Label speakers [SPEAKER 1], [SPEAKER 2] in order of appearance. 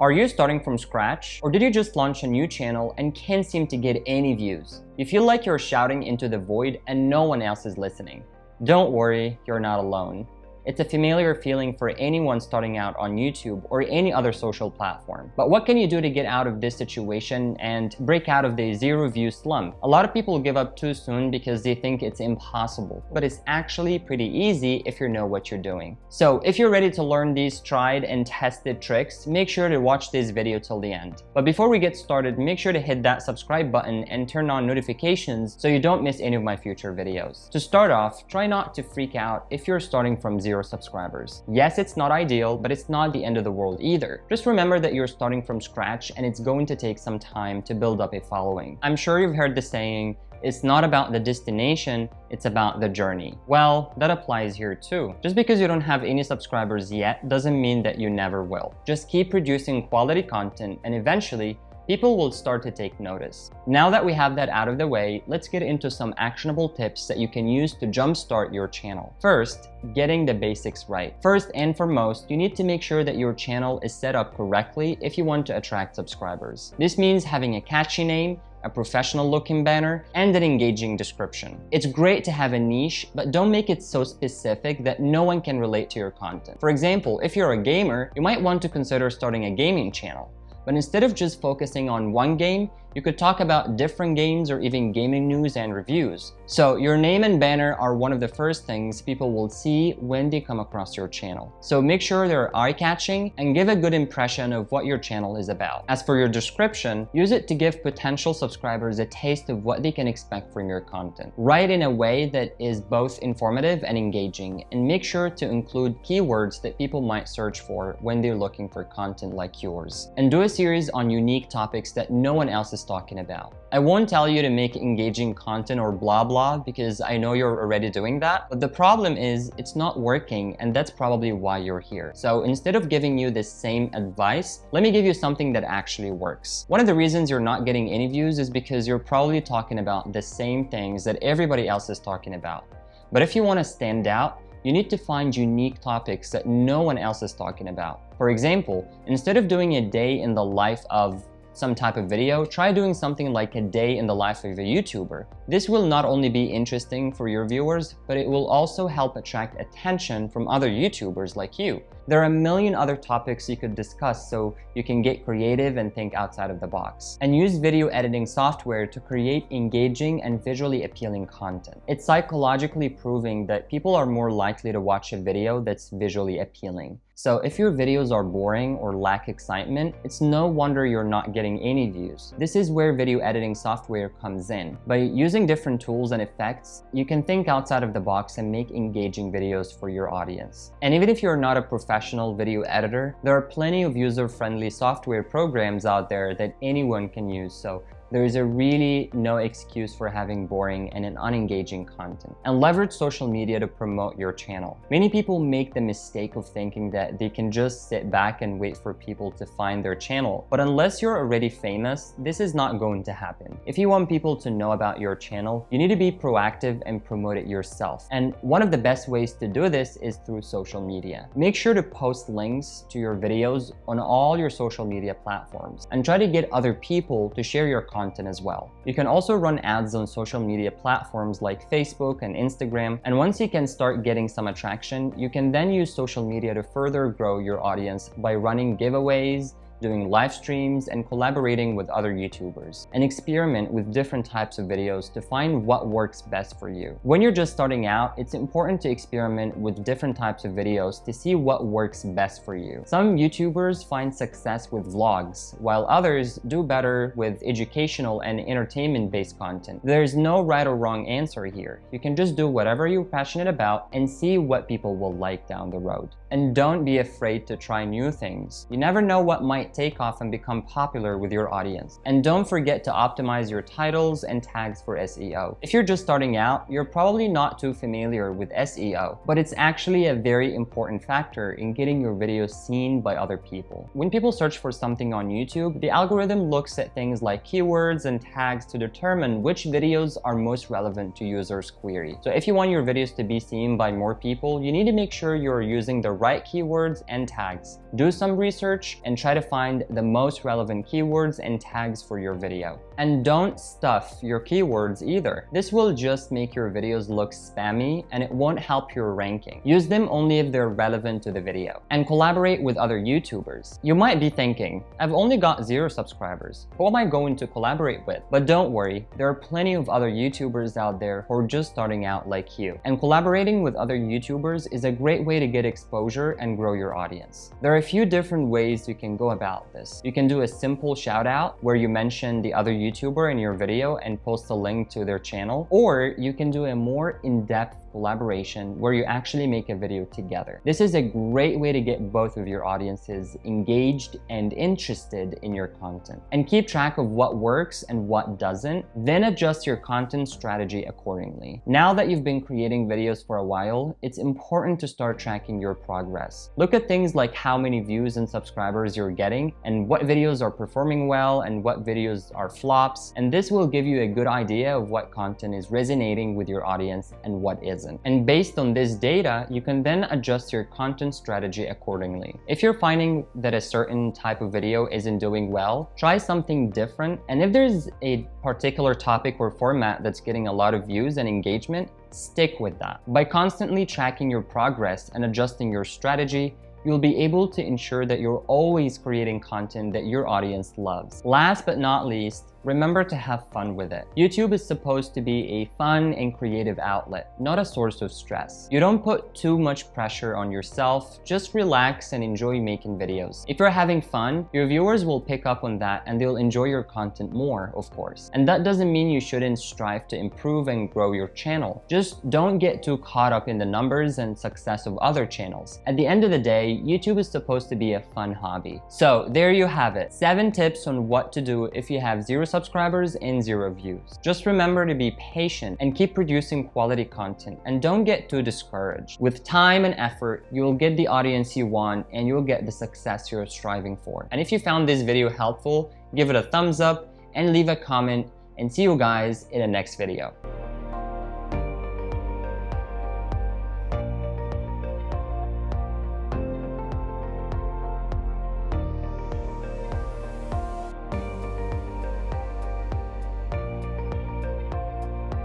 [SPEAKER 1] Are you starting from scratch? Or did you just launch a new channel and can't seem to get any views? You feel like you're shouting into the void and no one else is listening. Don't worry, you're not alone. It's a familiar feeling for anyone starting out on YouTube or any other social platform. But what can you do to get out of this situation and break out of the zero view slump? A lot of people give up too soon because they think it's impossible, but it's actually pretty easy if you know what you're doing. So if you're ready to learn these tried and tested tricks, make sure to watch this video till the end. But before we get started, make sure to hit that subscribe button and turn on notifications so you don't miss any of my future videos. To start off, try not to freak out if you're starting from zero subscribers. Yes, it's not ideal, but it's not the end of the world either. Just remember that you're starting from scratch and it's going to take some time to build up a following. I'm sure you've heard the saying, it's not about the destination, it's about the journey. Well, that applies here too. Just because you don't have any subscribers yet doesn't mean that you never will. Just keep producing quality content and eventually people will start to take notice. Now that we have that out of the way, let's get into some actionable tips that you can use to jumpstart your channel. First, getting the basics right. First and foremost, you need to make sure that your channel is set up correctly if you want to attract subscribers. This means having a catchy name, a professional looking banner, and an engaging description. It's great to have a niche, but don't make it so specific that no one can relate to your content. For example, if you're a gamer, you might want to consider starting a gaming channel. But instead of just focusing on one game, you could talk about different games or even gaming news and reviews. So your name and banner are one of the first things people will see when they come across your channel. So make sure they're eye-catching and give a good impression of what your channel is about. As for your description, use it to give potential subscribers a taste of what they can expect from your content. Write in a way that is both informative and engaging, and make sure to include keywords that people might search for when they're looking for content like yours. And do a series on unique topics that no one else is talking about. I won't tell you to make engaging content or blah blah because I know you're already doing that, but the problem is it's not working, and that's probably why you're here. So instead of giving you the same advice, let me give you something that actually works. One of the reasons you're not getting any views is because you're probably talking about the same things that everybody else is talking about. But if you want to stand out, you need to find unique topics that no one else is talking about. For example, instead of doing a day in the life of some type of video, try doing something like a day in the life of a YouTuber. This will not only be interesting for your viewers, but it will also help attract attention from other YouTubers like you. There are a million other topics you could discuss, so you can get creative and think outside of the box. And use video editing software to create engaging and visually appealing content. It's psychologically proving that people are more likely to watch a video that's visually appealing. So if your videos are boring or lack excitement, it's no wonder you're not getting any views. This is where video editing software comes in. By using different tools and effects, you can think outside of the box and make engaging videos for your audience. And even if you're not a professional video editor, there are plenty of user-friendly software programs out there that anyone can use. So there is really no excuse for having boring and an unengaging content. And leverage social media to promote your channel. Many people make the mistake of thinking that they can just sit back and wait for people to find their channel. But unless you're already famous, this is not going to happen. If you want people to know about your channel, you need to be proactive and promote it yourself. And one of the best ways to do this is through social media. Make sure to post links to your videos on all your social media platforms and try to get other people to share your content as well. You can also run ads on social media platforms like Facebook and Instagram, and once you can start getting some attraction, you can then use social media to further grow your audience by running giveaways, doing live streams, and collaborating with other YouTubers, and experiment with different types of videos to find what works best for you. When you're just starting out, it's important to experiment with different types of videos to see what works best for you. Some YouTubers find success with vlogs, while others do better with educational and entertainment-based content. There's no right or wrong answer here. You can just do whatever you're passionate about and see what people will like down the road. And don't be afraid to try new things. You never know what might take off and become popular with your audience. And don't forget to optimize your titles and tags for SEO. If you're just starting out, you're probably not too familiar with SEO, but it's actually a very important factor in getting your videos seen by other people. When people search for something on YouTube, the algorithm looks at things like keywords and tags to determine which videos are most relevant to users' query. So if you want your videos to be seen by more people, you need to make sure you're using the right keywords and tags. Do some research and try to find the most relevant keywords and tags for your video. And don't stuff your keywords either. This will just make your videos look spammy and it won't help your ranking. Use them only if they're relevant to the video. And collaborate with other YouTubers. You might be thinking, I've only got 0 subscribers. Who am I going to collaborate with? But don't worry, there are plenty of other YouTubers out there who are just starting out like you. And collaborating with other YouTubers is a great way to get exposure and grow your audience. There are a few different ways you can go about this. You can do a simple shout out where you mention the other YouTuber in your video and post a link to their channel, or you can do a more in-depth collaboration where you actually make a video together. This is a great way to get both of your audiences engaged and interested in your content. And keep track of what works and what doesn't, then adjust your content strategy accordingly. Now that you've been creating videos for a while, it's important to start tracking your progress. Look at things like how many views and subscribers you're getting, and what videos are performing well and what videos are flops, and this will give you a good idea of what content is resonating with your audience and what isn't. And based on this data, you can then adjust your content strategy accordingly. If you're finding that a certain type of video isn't doing well, try something different. And if there's a particular topic or format that's getting a lot of views and engagement, stick with that. By constantly tracking your progress and adjusting your strategy, you'll be able to ensure that you're always creating content that your audience loves. Last but not least, remember to have fun with it. YouTube is supposed to be a fun and creative outlet, not a source of stress. You don't put too much pressure on yourself, just relax and enjoy making videos. If you're having fun, your viewers will pick up on that and they'll enjoy your content more, of course. And that doesn't mean you shouldn't strive to improve and grow your channel. Just don't get too caught up in the numbers and success of other channels. At the end of the day, YouTube is supposed to be a fun hobby. So there you have it. 7 tips on what to do if you have 0 subscribers and 0 views. Just remember to be patient and keep producing quality content, and don't get too discouraged. With time and effort, you will get the audience you want and you will get the success you're striving for. And if you found this video helpful, give it a thumbs up and leave a comment, and see you guys in the next video.